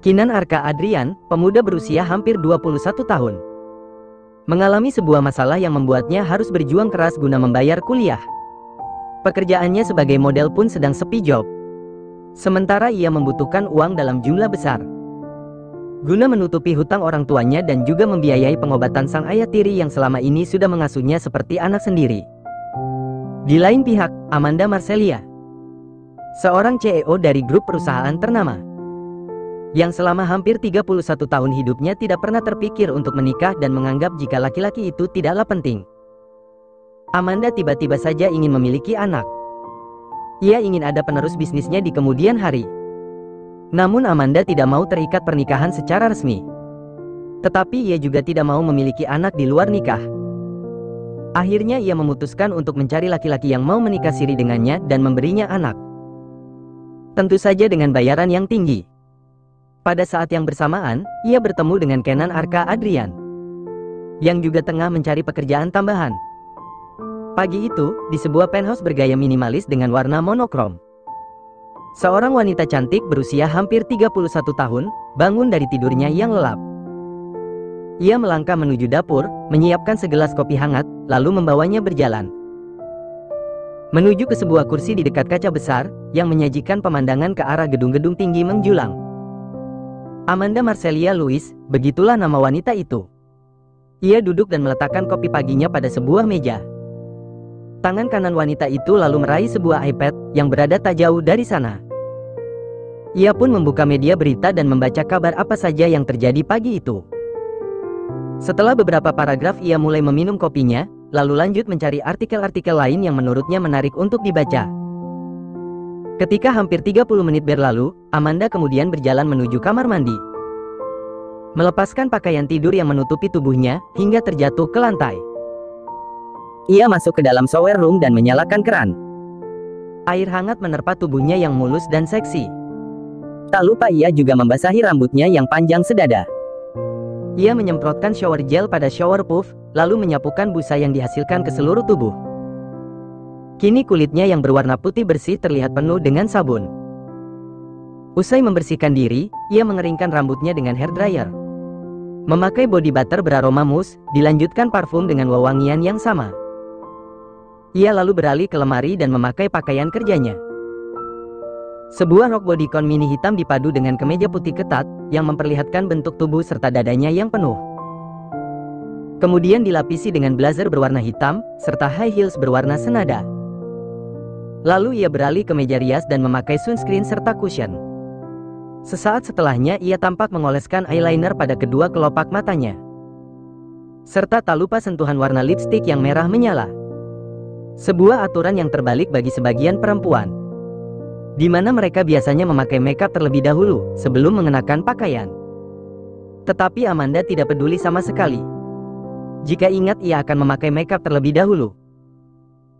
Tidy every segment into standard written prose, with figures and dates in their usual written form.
Kinan Arka Adrian, pemuda berusia hampir 21 tahun. Mengalami sebuah masalah yang membuatnya harus berjuang keras guna membayar kuliah. Pekerjaannya sebagai model pun sedang sepi job. Sementara ia membutuhkan uang dalam jumlah besar. Guna menutupi hutang orang tuanya dan juga membiayai pengobatan sang ayah tiri yang selama ini sudah mengasuhnya seperti anak sendiri. Di lain pihak, Amanda Marcelia, seorang CEO dari grup perusahaan ternama, yang selama hampir 31 tahun hidupnya tidak pernah terpikir untuk menikah dan menganggap jika laki-laki itu tidaklah penting. Amanda tiba-tiba saja ingin memiliki anak. Ia ingin ada penerus bisnisnya di kemudian hari. Namun Amanda tidak mau terikat pernikahan secara resmi. Tetapi ia juga tidak mau memiliki anak di luar nikah. Akhirnya ia memutuskan untuk mencari laki-laki yang mau menikah siri dengannya dan memberinya anak. Tentu saja dengan bayaran yang tinggi. Pada saat yang bersamaan, ia bertemu dengan Kenan Arka Adrian, yang juga tengah mencari pekerjaan tambahan. Pagi itu, di sebuah penthouse bergaya minimalis dengan warna monokrom, seorang wanita cantik berusia hampir 31 tahun, bangun dari tidurnya yang lelap. Ia melangkah menuju dapur, menyiapkan segelas kopi hangat, lalu membawanya berjalan menuju ke sebuah kursi di dekat kaca besar, yang menyajikan pemandangan ke arah gedung-gedung tinggi menjulang. Amanda Marcelia Louis, begitulah nama wanita itu. Ia duduk dan meletakkan kopi paginya pada sebuah meja. Tangan kanan wanita itu lalu meraih sebuah iPad yang berada tak jauh dari sana. Ia pun membuka media berita dan membaca kabar apa saja yang terjadi pagi itu. Setelah beberapa paragraf ia mulai meminum kopinya, lalu lanjut mencari artikel-artikel lain yang menurutnya menarik untuk dibaca. Ketika hampir 30 menit berlalu, Amanda kemudian berjalan menuju kamar mandi. Melepaskan pakaian tidur yang menutupi tubuhnya, hingga terjatuh ke lantai. Ia masuk ke dalam shower room dan menyalakan keran. Air hangat menerpa tubuhnya yang mulus dan seksi. Tak lupa ia juga membasahi rambutnya yang panjang sedada. Ia menyemprotkan shower gel pada shower puff, lalu menyapukan busa yang dihasilkan ke seluruh tubuh. Kini kulitnya yang berwarna putih bersih terlihat penuh dengan sabun. Usai membersihkan diri, ia mengeringkan rambutnya dengan hair dryer. Memakai body butter beraroma mus, dilanjutkan parfum dengan wewangian yang sama. Ia lalu beralih ke lemari dan memakai pakaian kerjanya. Sebuah rok bodycon mini hitam dipadu dengan kemeja putih ketat, yang memperlihatkan bentuk tubuh serta dadanya yang penuh. Kemudian dilapisi dengan blazer berwarna hitam, serta high heels berwarna senada. Lalu ia beralih ke meja rias dan memakai sunscreen serta cushion. Sesaat setelahnya ia tampak mengoleskan eyeliner pada kedua kelopak matanya. Serta tak lupa sentuhan warna lipstik yang merah menyala. Sebuah aturan yang terbalik bagi sebagian perempuan, di mana mereka biasanya memakai makeup terlebih dahulu, sebelum mengenakan pakaian. Tetapi Amanda tidak peduli sama sekali. Jika ingat ia akan memakai makeup terlebih dahulu.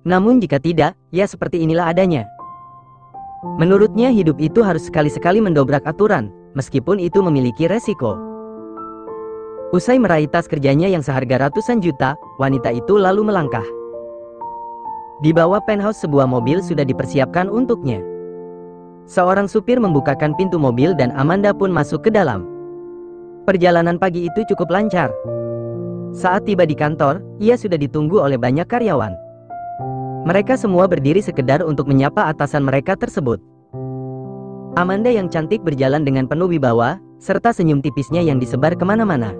Namun jika tidak, ya seperti inilah adanya. Menurutnya hidup itu harus sekali-sekali mendobrak aturan, meskipun itu memiliki resiko. Usai meraih tas kerjanya yang seharga ratusan juta, wanita itu lalu melangkah. Di bawah penthouse sebuah mobil sudah dipersiapkan untuknya. Seorang supir membukakan pintu mobil dan Amanda pun masuk ke dalam. Perjalanan pagi itu cukup lancar. Saat tiba di kantor, ia sudah ditunggu oleh banyak karyawan. Mereka semua berdiri sekedar untuk menyapa atasan mereka tersebut. Amanda yang cantik berjalan dengan penuh wibawa, serta senyum tipisnya yang disebar kemana-mana,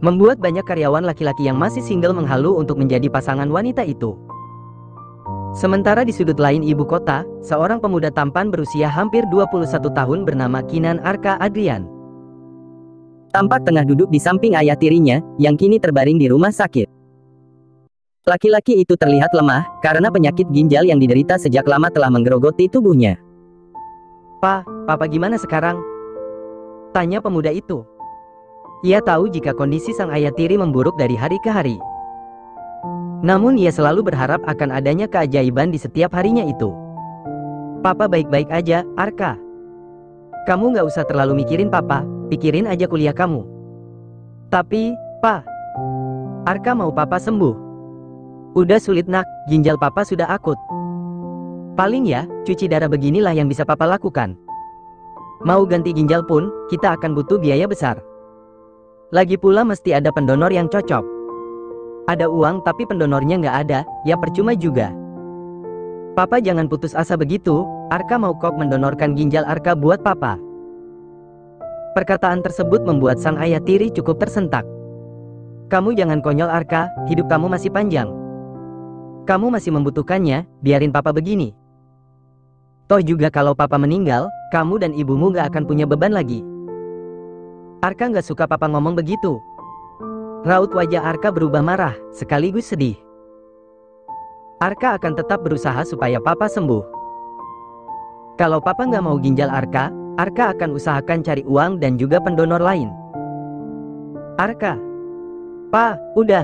membuat banyak karyawan laki-laki yang masih single menghalu untuk menjadi pasangan wanita itu. Sementara di sudut lain ibu kota, seorang pemuda tampan berusia hampir 21 tahun bernama Kinan Arka Adrian tampak tengah duduk di samping ayah tirinya, yang kini terbaring di rumah sakit. Laki-laki itu terlihat lemah, karena penyakit ginjal yang diderita sejak lama telah menggerogoti tubuhnya. Papa gimana sekarang?" tanya pemuda itu. Ia tahu jika kondisi sang ayah tiri memburuk dari hari ke hari. Namun ia selalu berharap akan adanya keajaiban di setiap harinya itu. "Papa baik-baik aja, Arka. Kamu nggak usah terlalu mikirin papa, pikirin aja kuliah kamu." "Tapi, Pa, Arka mau papa sembuh." "Udah sulit nak, ginjal papa sudah akut. Paling ya, cuci darah beginilah yang bisa papa lakukan. Mau ganti ginjal pun, kita akan butuh biaya besar. Lagi pula mesti ada pendonor yang cocok. Ada uang tapi pendonornya nggak ada, ya percuma juga. Papa jangan putus asa begitu, Arka mau kok mendonorkan ginjal Arka buat papa. Perkataan tersebut membuat sang ayah tiri cukup tersentak. Kamu jangan konyol Arka, hidup kamu masih panjang. Kamu masih membutuhkannya, biarin papa begini. Toh juga kalau papa meninggal, kamu dan ibumu gak akan punya beban lagi. Arka gak suka papa ngomong begitu. Raut wajah Arka berubah marah, sekaligus sedih. Arka akan tetap berusaha supaya papa sembuh. Kalau papa nggak mau ginjal Arka akan usahakan cari uang dan juga pendonor lain. Arka, Pa, udah.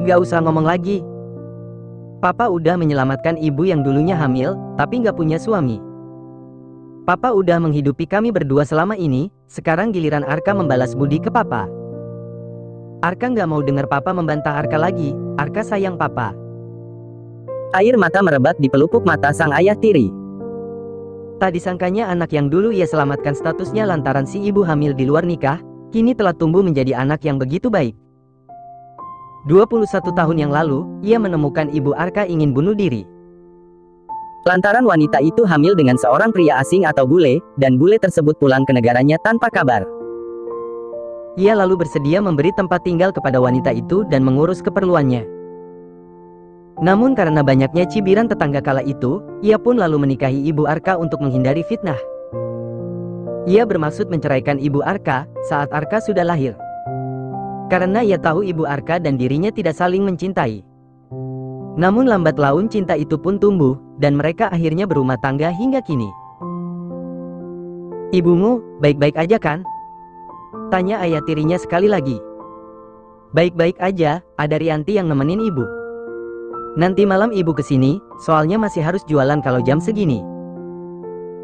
Nggak usah ngomong lagi. Papa udah menyelamatkan ibu yang dulunya hamil, tapi nggak punya suami. Papa udah menghidupi kami berdua selama ini, sekarang giliran Arka membalas budi ke papa. Arka nggak mau dengar papa membantah Arka lagi, Arka sayang papa. Air mata merebak di pelupuk mata sang ayah tiri. Tak disangkanya anak yang dulu ia selamatkan statusnya lantaran si ibu hamil di luar nikah, kini telah tumbuh menjadi anak yang begitu baik. 21 tahun yang lalu, ia menemukan ibu Arka ingin bunuh diri. Lantaran wanita itu hamil dengan seorang pria asing atau bule, dan bule tersebut pulang ke negaranya tanpa kabar. Ia lalu bersedia memberi tempat tinggal kepada wanita itu dan mengurus keperluannya. Namun karena banyaknya cibiran tetangga kala itu, ia pun lalu menikahi ibu Arka untuk menghindari fitnah. Ia bermaksud menceraikan ibu Arka saat Arka sudah lahir. Karena ia tahu ibu Arka dan dirinya tidak saling mencintai. Namun lambat laun cinta itu pun tumbuh, dan mereka akhirnya berumah tangga hingga kini. Ibumu, baik-baik aja kan? Tanya ayah tirinya sekali lagi. Baik-baik aja, ada Rianti yang nemenin ibu. Nanti malam ibu kesini, soalnya masih harus jualan kalau jam segini.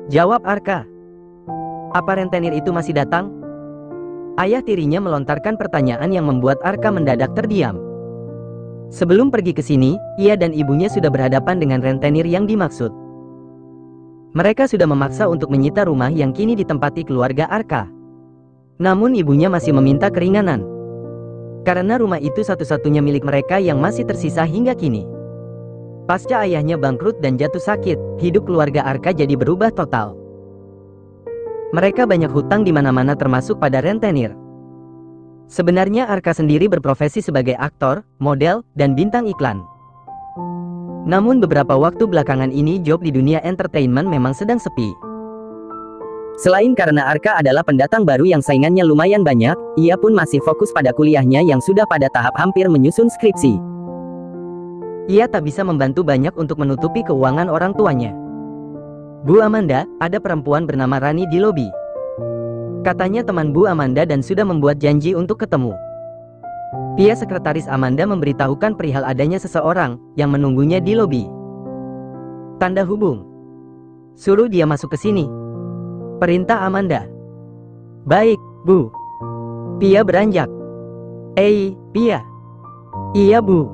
Jawab Arka. Apa rentenir itu masih datang? Ayah tirinya melontarkan pertanyaan yang membuat Arka mendadak terdiam. Sebelum pergi ke sini, ia dan ibunya sudah berhadapan dengan rentenir yang dimaksud. Mereka sudah memaksa untuk menyita rumah yang kini ditempati keluarga Arka. Namun ibunya masih meminta keringanan. Karena rumah itu satu-satunya milik mereka yang masih tersisa hingga kini. Pasca ayahnya bangkrut dan jatuh sakit, hidup keluarga Arka jadi berubah total. Mereka banyak hutang di mana-mana termasuk pada rentenir. Sebenarnya Arka sendiri berprofesi sebagai aktor, model, dan bintang iklan. Namun beberapa waktu belakangan ini job di dunia entertainment memang sedang sepi. Selain karena Arka adalah pendatang baru yang saingannya lumayan banyak, ia pun masih fokus pada kuliahnya yang sudah pada tahap hampir menyusun skripsi. Ia tak bisa membantu banyak untuk menutupi keuangan orang tuanya. Bu Amanda, ada perempuan bernama Rani di lobi. Katanya teman Bu Amanda dan sudah membuat janji untuk ketemu. Pia sekretaris Amanda memberitahukan perihal adanya seseorang yang menunggunya di lobi. Tanda hubung. Suruh dia masuk ke sini. Perintah Amanda. Baik, Bu. Pia beranjak. Pia. Iya, Bu.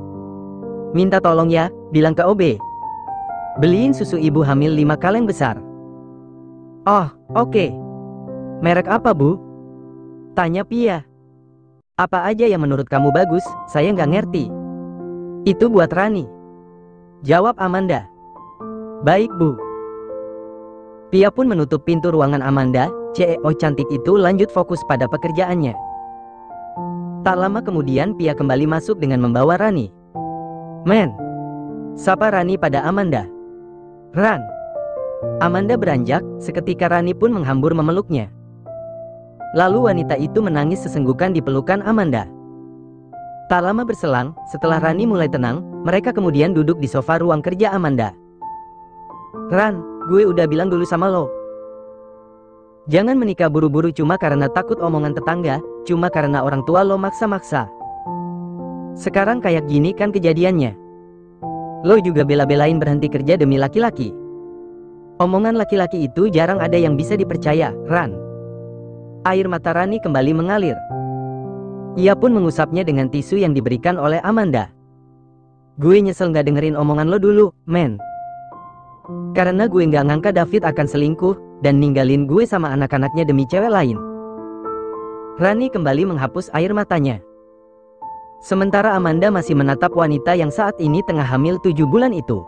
Minta tolong ya, bilang ke OB. Beliin susu ibu hamil 5 kaleng besar. Oh, oke. Merek apa, Bu? Tanya Pia. Apa aja yang menurut kamu bagus, saya nggak ngerti. Itu buat Rani. Jawab Amanda. Baik, Bu. Pia pun menutup pintu ruangan Amanda, CEO cantik itu lanjut fokus pada pekerjaannya. Tak lama kemudian Pia kembali masuk dengan membawa Rani. Men, sapa Rani pada Amanda. Ran. Amanda beranjak, seketika Rani pun menghambur memeluknya. Lalu wanita itu menangis sesenggukan di pelukan Amanda. Tak lama berselang, setelah Rani mulai tenang, mereka kemudian duduk di sofa ruang kerja Amanda. Ran, gue udah bilang dulu sama lo. Jangan menikah buru-buru cuma karena takut omongan tetangga, cuma karena orang tua lo maksa-maksa. Sekarang kayak gini kan kejadiannya. Lo juga bela-belain berhenti kerja demi laki-laki. Omongan laki-laki itu jarang ada yang bisa dipercaya, Ran. Air mata Rani kembali mengalir. Ia pun mengusapnya dengan tisu yang diberikan oleh Amanda. Gue nyesel gak dengerin omongan lo dulu, men. Karena gue nggak ngangka David akan selingkuh dan ninggalin gue sama anak-anaknya demi cewek lain. Rani kembali menghapus air matanya. Sementara Amanda masih menatap wanita yang saat ini tengah hamil 7 bulan itu.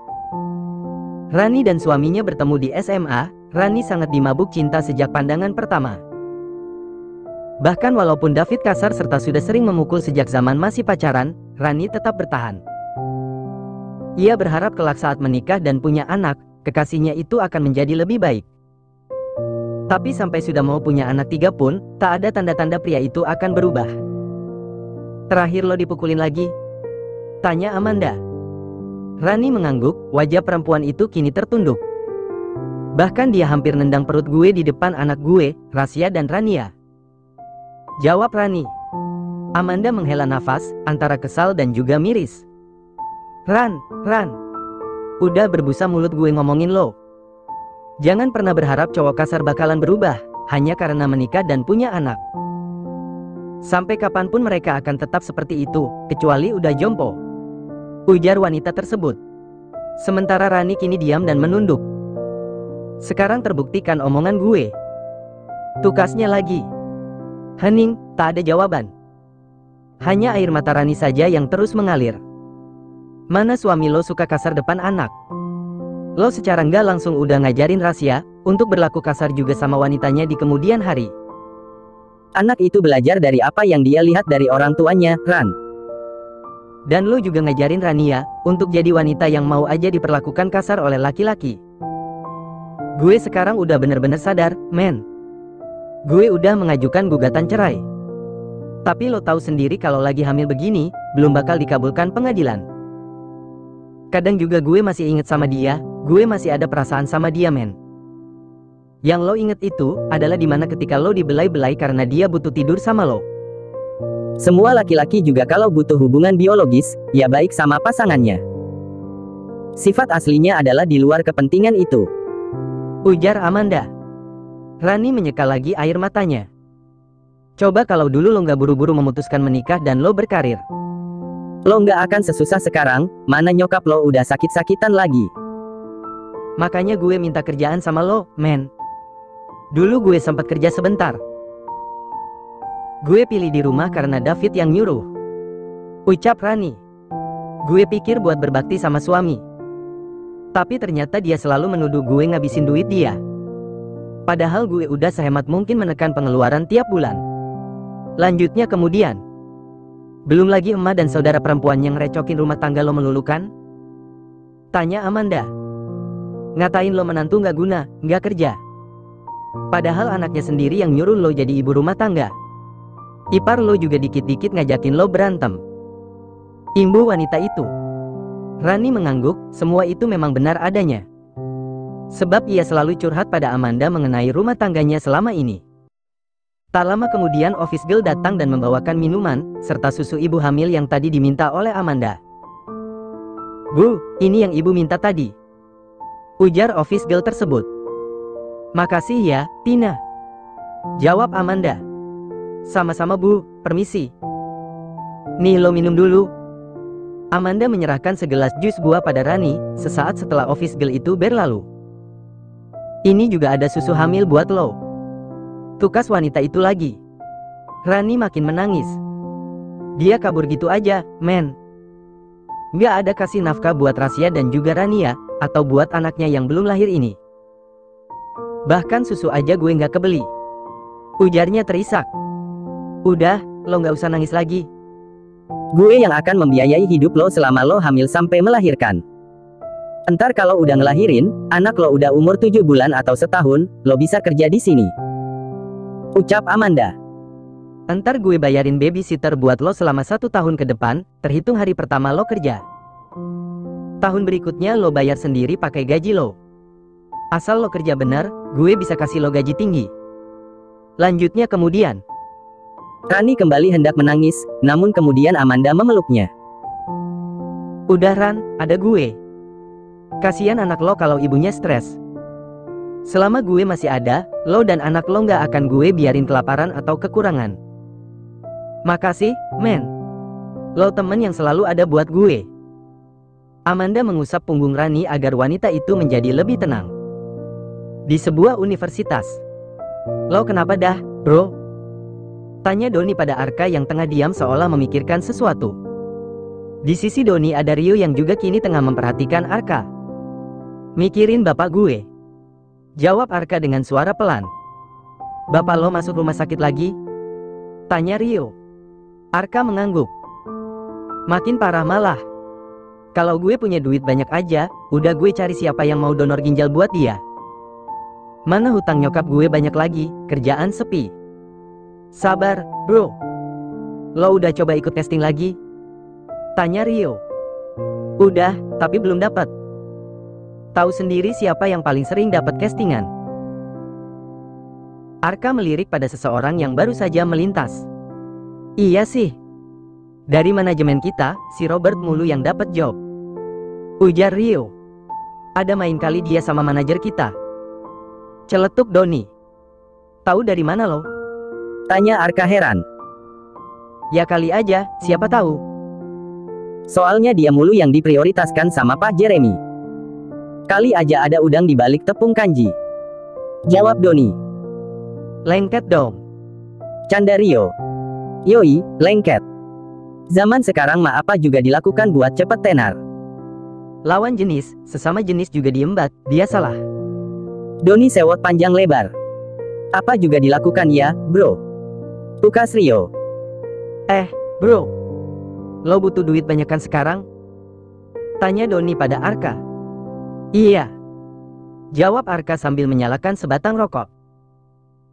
Rani dan suaminya bertemu di SMA. Rani sangat dimabuk cinta sejak pandangan pertama. Bahkan walaupun David kasar serta sudah sering memukul sejak zaman masih pacaran, Rani tetap bertahan. Ia berharap kelak saat menikah dan punya anak, kekasihnya itu akan menjadi lebih baik. Tapi sampai sudah mau punya anak 3 pun, tak ada tanda-tanda pria itu akan berubah. "Terakhir lo dipukulin lagi?" tanya Amanda. Rani mengangguk, wajah perempuan itu kini tertunduk. "Bahkan dia hampir nendang perut gue di depan anak gue, Rasya dan Rania," jawab Rani. Amanda menghela nafas, antara kesal dan juga miris. Ran, udah berbusa mulut gue ngomongin lo. Jangan pernah berharap cowok kasar bakalan berubah, hanya karena menikah dan punya anak. Sampai kapanpun mereka akan tetap seperti itu, kecuali udah jompo," ujar wanita tersebut. Sementara Rani kini diam dan menunduk. "Sekarang terbuktikan omongan gue," tukasnya lagi. Hening, tak ada jawaban. Hanya air mata Rani saja yang terus mengalir. "Mana suami lo suka kasar depan anak? Lo secara nggak langsung udah ngajarin Rasya untuk berlaku kasar juga sama wanitanya di kemudian hari. Anak itu belajar dari apa yang dia lihat dari orang tuanya, Ran. Dan lo juga ngajarin Rania untuk jadi wanita yang mau aja diperlakukan kasar oleh laki-laki. Gue sekarang udah bener-bener sadar, men. Gue udah mengajukan gugatan cerai. Tapi lo tahu sendiri kalau lagi hamil begini, belum bakal dikabulkan pengadilan. Kadang juga gue masih inget sama dia, gue masih ada perasaan sama dia, men. Yang lo inget itu adalah dimana ketika lo dibelai-belai karena dia butuh tidur sama lo. Semua laki-laki juga kalau butuh hubungan biologis, ya baik sama pasangannya. Sifat aslinya adalah di luar kepentingan itu," ujar Amanda. Rani menyeka lagi air matanya. "Coba kalau dulu lo nggak buru-buru memutuskan menikah dan lo berkarir. Lo nggak akan sesusah sekarang, mana nyokap lo udah sakit-sakitan lagi. Makanya gue minta kerjaan sama lo, men. Dulu gue sempat kerja sebentar. Gue pilih di rumah karena David yang nyuruh," ucap Rani. "Gue pikir buat berbakti sama suami. Tapi ternyata dia selalu menuduh gue ngabisin duit dia. Padahal gue udah sehemat mungkin menekan pengeluaran tiap bulan. Lanjutnya kemudian, belum lagi emak dan saudara perempuan yang recokin rumah tangga lo melulu kan?" tanya Amanda. "Ngatain lo menantu nggak guna, nggak kerja. Padahal anaknya sendiri yang nyuruh lo jadi ibu rumah tangga. Ipar lo juga dikit-dikit ngajakin lo berantem," imbuh wanita itu. Rani mengangguk, semua itu memang benar adanya. Sebab ia selalu curhat pada Amanda mengenai rumah tangganya selama ini. Tak lama kemudian office girl datang dan membawakan minuman, serta susu ibu hamil yang tadi diminta oleh Amanda. "Bu, ini yang ibu minta tadi," ujar office girl tersebut. "Makasih ya, Tina," jawab Amanda. "Sama-sama bu, permisi. Nih lo minum dulu." Amanda menyerahkan segelas jus buah pada Rani, sesaat setelah office girl itu berlalu. "Ini juga ada susu hamil buat lo," tukas wanita itu lagi. Rani makin menangis. Dia kabur gitu aja, men. Nggak ada kasih nafkah buat Rasya dan juga Rania, atau buat anaknya yang belum lahir ini. Bahkan susu aja gue nggak kebeli, ujarnya terisak. "Udah, lo nggak usah nangis lagi. Gue yang akan membiayai hidup lo selama lo hamil sampai melahirkan. Entar kalau udah ngelahirin, anak lo udah umur 7 bulan atau setahun, lo bisa kerja di sini," ucap Amanda. "Entar gue bayarin babysitter buat lo selama 1 tahun ke depan, terhitung hari pertama lo kerja. Tahun berikutnya lo bayar sendiri pakai gaji lo. Asal lo kerja benar, gue bisa kasih lo gaji tinggi." Lanjutnya kemudian, Rani kembali hendak menangis, namun kemudian Amanda memeluknya. "Udah Ran, ada gue. Kasian anak lo kalau ibunya stres. Selama gue masih ada, lo dan anak lo nggak akan gue biarin kelaparan atau kekurangan. Makasih, men. Lo temen yang selalu ada buat gue." Amanda mengusap punggung Rani agar wanita itu menjadi lebih tenang. Di sebuah universitas. Lo kenapa dah, bro? Tanya Doni pada Arka yang tengah diam seolah memikirkan sesuatu. Di sisi Doni ada Rio yang juga kini tengah memperhatikan Arka. Mikirin bapak gue. Jawab Arka dengan suara pelan. Bapak lo masuk rumah sakit lagi? Tanya Rio. Arka mengangguk. Makin parah malah. Kalau gue punya duit banyak aja, udah gue cari siapa yang mau donor ginjal buat dia. Mana hutang nyokap gue banyak lagi, kerjaan sepi. Sabar, bro. Lo udah coba ikut testing lagi? Tanya Rio. Udah, tapi belum dapat. Tahu sendiri siapa yang paling sering dapat castingan. Arka melirik pada seseorang yang baru saja melintas. Iya sih. Dari manajemen kita, si Robert mulu yang dapat job. Ujar Rio. Ada main kali dia sama manajer kita. Celetuk Doni. Tahu dari mana lo? Tanya Arka heran. Ya kali aja, siapa tahu. Soalnya dia mulu yang diprioritaskan sama Pak Jeremy. Kali aja ada udang di balik tepung kanji. Jawab Doni. Lengket dong. Canda Rio. Yoi, lengket. Zaman sekarang mah apa juga dilakukan buat cepet tenar. Lawan jenis, sesama jenis juga diembat, biasalah. Doni sewot panjang lebar. Apa juga dilakukan ya, bro? Tukas Rio. Bro. Lo butuh duit banyakan sekarang? Tanya Doni pada Arka. Iya. Jawab Arka sambil menyalakan sebatang rokok.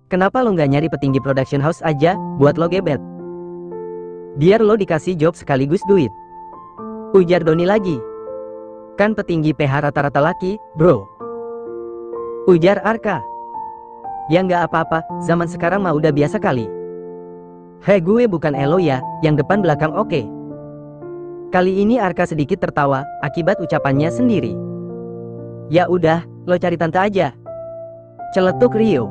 Kenapa lo nggak nyari petinggi production house aja, buat lo gebet? Biar lo dikasih job sekaligus duit. Ujar Doni lagi. Kan petinggi PH rata-rata laki, bro. Ujar Arka. Ya nggak apa-apa, zaman sekarang mah udah biasa kali. Hei gue bukan elo ya, yang depan belakang oke. Kali ini Arka sedikit tertawa, akibat ucapannya sendiri. Ya udah, lo cari tante aja. Celetuk Rio.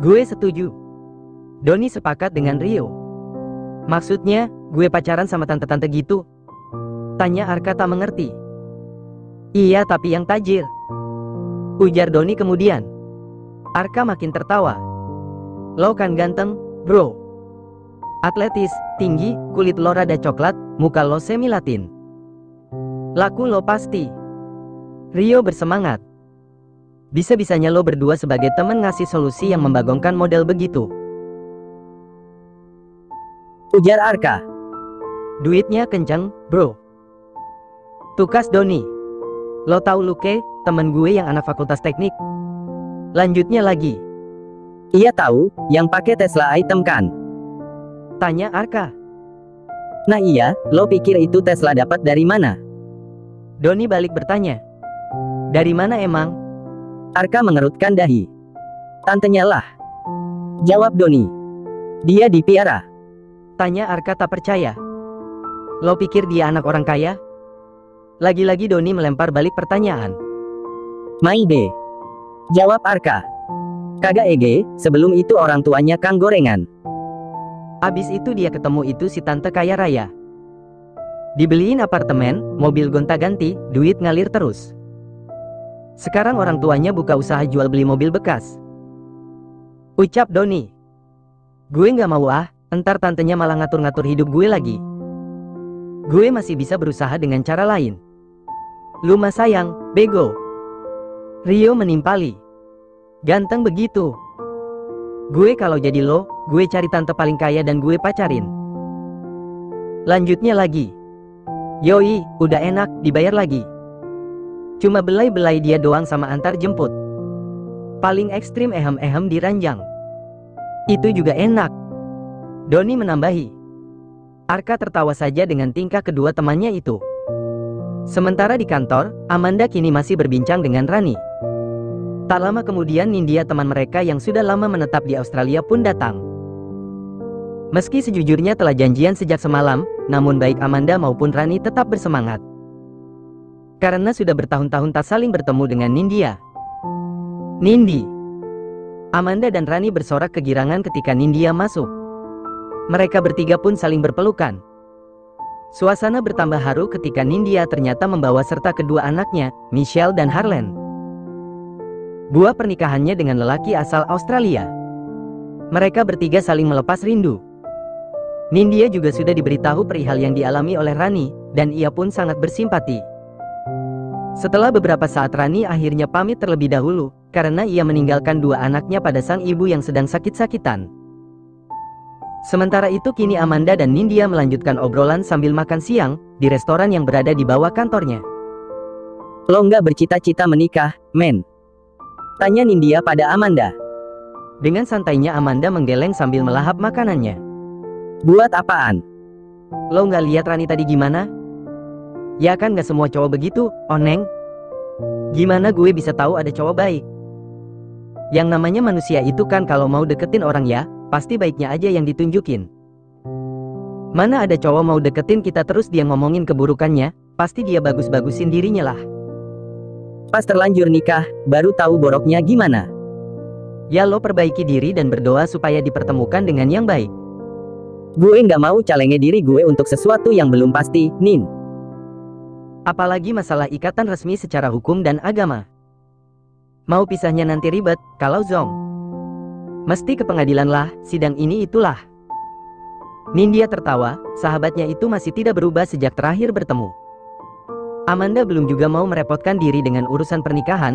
Gue setuju. Doni sepakat dengan Rio. Maksudnya, gue pacaran sama tante-tante gitu? Tanya Arka tak mengerti. Iya tapi yang tajir. Ujar Doni kemudian. Arka makin tertawa. Lo kan ganteng, bro. Atletis, tinggi, kulit lo rada coklat, muka lo semi latin. Laku lo pasti. Rio bersemangat. Bisa-bisanya lo berdua sebagai temen ngasih solusi yang membagongkan model begitu. Ujar Arka. Duitnya kenceng, bro. Tukas Doni. Lo tahu Luke, temen gue yang anak fakultas teknik? Lanjutnya lagi. Iya tahu, yang pakai Tesla item kan? Tanya Arka. Nah iya, lo pikir itu Tesla dapat dari mana? Doni balik bertanya. Dari mana emang? Arka mengerutkan dahi. Tantenya lah. Jawab Doni. Dia dipiara. Tanya Arka tak percaya. Lo pikir dia anak orang kaya? Lagi-lagi Doni melempar balik pertanyaan. Maide. Jawab Arka. Kagak ege, sebelum itu orang tuanya Kang Gorengan. Abis itu dia ketemu itu si tante kaya raya. Dibeliin apartemen, mobil gonta-ganti, duit ngalir terus. Sekarang orang tuanya buka usaha jual beli mobil bekas. Ucap Doni. Gue nggak mau ah. Entar tantenya malah ngatur-ngatur hidup gue lagi. Gue masih bisa berusaha dengan cara lain. Lu mah sayang, bego. Rio menimpali. Ganteng begitu. Gue kalau jadi lo, gue cari tante paling kaya dan gue pacarin. Lanjutnya lagi. Yoi, udah enak, dibayar lagi. Cuma belai-belai dia doang sama antar jemput. Paling ekstrim ehem-ehem di ranjang. Itu juga enak. Doni menambahi. Arka tertawa saja dengan tingkah kedua temannya itu. Sementara di kantor, Amanda kini masih berbincang dengan Rani. Tak lama kemudian Nindya teman mereka yang sudah lama menetap di Australia pun datang. Meski sejujurnya telah janjian sejak semalam, namun baik Amanda maupun Rani tetap bersemangat. Karena sudah bertahun-tahun tak saling bertemu dengan Nindya. Nindi. Amanda dan Rani bersorak kegirangan ketika Nindya masuk. Mereka bertiga pun saling berpelukan. Suasana bertambah haru ketika Nindya ternyata membawa serta kedua anaknya, Michelle dan Harlan. Buah pernikahannya dengan lelaki asal Australia. Mereka bertiga saling melepas rindu. Nindya juga sudah diberitahu perihal yang dialami oleh Rani, dan ia pun sangat bersimpati. Setelah beberapa saat Rani akhirnya pamit terlebih dahulu, karena ia meninggalkan dua anaknya pada sang ibu yang sedang sakit-sakitan. Sementara itu kini Amanda dan Nindya melanjutkan obrolan sambil makan siang, di restoran yang berada di bawah kantornya. Lo nggak bercita-cita menikah, men? Tanya Nindya pada Amanda. Dengan santainya Amanda menggeleng sambil melahap makanannya. Buat apaan? Lo nggak lihat Rani tadi gimana? Ya kan nggak semua cowok begitu, Oneng. Gimana gue bisa tahu ada cowok baik? Yang namanya manusia itu kan kalau mau deketin orang ya, pasti baiknya aja yang ditunjukin. Mana ada cowok mau deketin kita terus dia ngomongin keburukannya, pasti dia bagus-bagusin dirinya lah. Pas terlanjur nikah, baru tahu boroknya gimana. Ya lo perbaiki diri dan berdoa supaya dipertemukan dengan yang baik. Gue nggak mau calenge diri gue untuk sesuatu yang belum pasti, Nin. Apalagi masalah ikatan resmi secara hukum dan agama. Mau pisahnya nanti ribet, kalau Zong. Mesti ke pengadilan lah, sidang ini itulah. Nindya tertawa, sahabatnya itu masih tidak berubah sejak terakhir bertemu. Amanda belum juga mau merepotkan diri dengan urusan pernikahan,